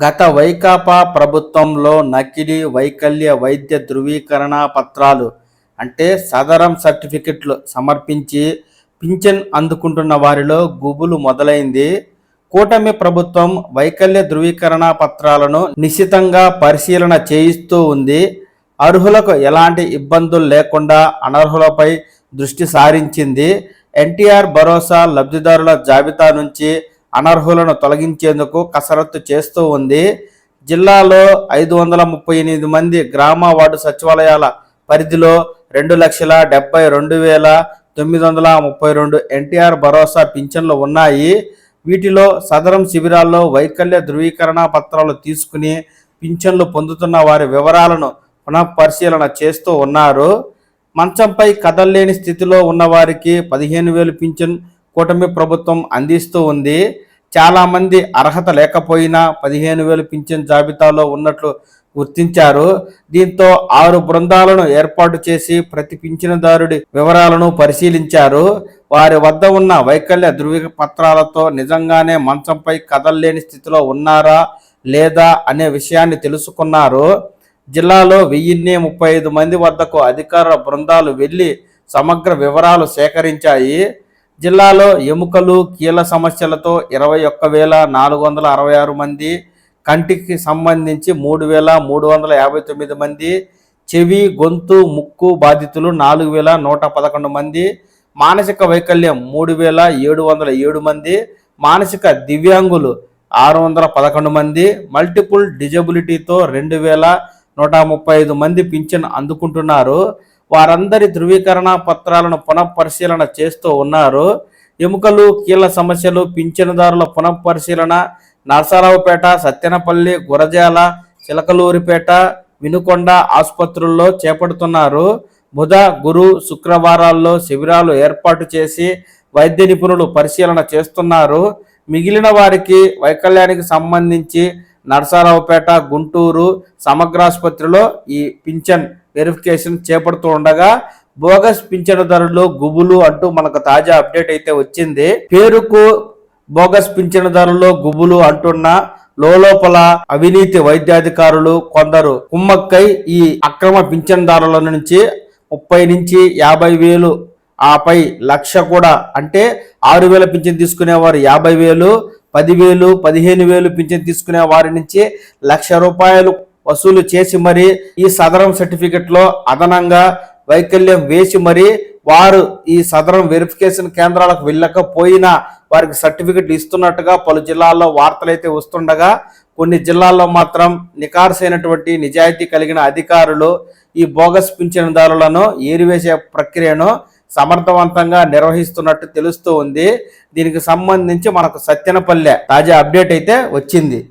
గత వైకాపా ప్రభుత్వంలో నకిలీ వైకల్య వైద్య ధృవీకరణ పత్రాలు అంటే సదరం సర్టిఫికెట్లు సమర్పించి పింఛన్ అందుకుంటున్న వారిలో గుబులు మొదలైంది. కూటమి ప్రభుత్వం వైకల్య ధృవీకరణ పత్రాలను నిశితంగా పరిశీలన చేయిస్తూ ఉంది. అర్హులకు ఎలాంటి ఇబ్బందులు లేకుండా అనర్హులపై దృష్టి సారించింది. ఎన్టీఆర్ భరోసా లబ్ధిదారుల జాబితా నుంచి అనర్హులను తొలగించేందుకు కసరత్తు చేస్తూ ఉంది. జిల్లాలో 538 మంది గ్రామ వార్డు సచివాలయాల పరిధిలో 2,72,932 ఎన్టీఆర్ భరోసా పింఛన్లు ఉన్నాయి. వీటిలో సదరం శిబిరాల్లో వైకల్య ధృవీకరణ పత్రాలు తీసుకుని పింఛన్లు పొందుతున్న వారి వివరాలను పునఃపరిశీలన చేస్తూ ఉన్నారు. మంచంపై కదల్లేని స్థితిలో ఉన్నవారికి 15,000 పింఛన్ కూటమి ప్రభుత్వం అందిస్తూ ఉంది. చాలామంది అర్హత లేకపోయినా 15,000 పింఛన్ జాబితాలో ఉన్నట్లు గుర్తించారు. దీంతో 6 బృందాలను ఏర్పాటు చేసి ప్రతి పింఛనుదారుడి వివరాలను పరిశీలించారు. వారి వద్ద ఉన్న వైకల్య ధృవపత్రాలతో నిజంగానే మంచంపై కదల్లేని స్థితిలో ఉన్నారా లేదా అనే విషయాన్ని తెలుసుకున్నారు. జిల్లాలో 1035 మంది వద్దకు అధికారుల బృందాలు వెళ్లి సమగ్ర వివరాలు సేకరించాయి. జిల్లాలో ఎముకలు కీళ్ళ సమస్యలతో 21,466 మంది, కంటికి సంబంధించి 3,359 మంది, చెవి గొంతు ముక్కు బాధితులు 4,111 మంది, మానసిక వైకల్యం 3,707 మంది, మానసిక దివ్యాంగులు 611 మంది, మల్టిపుల్ డిజబిలిటీతో 2,135 మంది పింఛన్ అందుకుంటున్నారు. వారందరి ధృవీకరణ పత్రాలను పునఃపరిశీలన చేస్తూ ఉన్నారు. ఎముకలు కీళ్ళ సమస్యలు పింఛనుదారుల పునఃపరిశీలన నరసరావుపేట, సత్తెనపల్లి, గురజాల, చిలకలూరిపేట, వినుకొండ ఆసుపత్రుల్లో చేపడుతున్నారు. బుధ, గురు, శుక్రవారాల్లో శిబిరాలు ఏర్పాటు చేసి వైద్య నిపుణులు పరిశీలన చేస్తున్నారు. మిగిలిన వారికి వైకల్యానికి సంబంధించి నరసరావుపేట, గుంటూరు సమగ్రాసుపత్రిలో ఈ పింఛన్ వెరిఫికేషన్ చేపడుతూ ఉండగా బోగస్ పింఛనుదారులు గుబులు అంటూ మనకు తాజా అప్డేట్ అయితే వచ్చింది. పేరుకు బోగస్ పింఛనుదారులు గుబులు అంటున్న లోపల అవినీతి వైద్యాధికారులు కొందరు కుమ్మక్కై ఈ అక్రమ పింఛనుదారుల నుంచి 30 నుంచి 50,000 ఆపై 1,00,000 కూడా అంటే 6,000 పింఛన్ తీసుకునేవారు 50,000, 10,000, 15,000 పింఛన్ తీసుకునే వారి నుంచి 1,00,000 రూపాయలు వసూలు చేసి మరి ఈ సదరం సర్టిఫికెట్లో అదనంగా వైకల్యం వేసి మరి వారు ఈ సదరం వెరిఫికేషన్ కేంద్రాలకు వెళ్ళకపోయినా వారికి సర్టిఫికెట్ ఇస్తున్నట్టుగా పలు జిల్లాల్లో వార్తలైతే వస్తుండగా కొన్ని జిల్లాల్లో మాత్రం నికార్సైనటువంటి నిజాయితీ కలిగిన అధికారులు ఈ బోగస్ పింఛనుదారులను ఏరివేసే ప్రక్రియను సమర్థవంతంగా నిర్వహిస్తున్నట్టు తెలుస్తూ ఉంది. దీనికి సంబంధించి మనకు సత్తెనపల్లె తాజా అప్డేట్ అయితే వచ్చింది.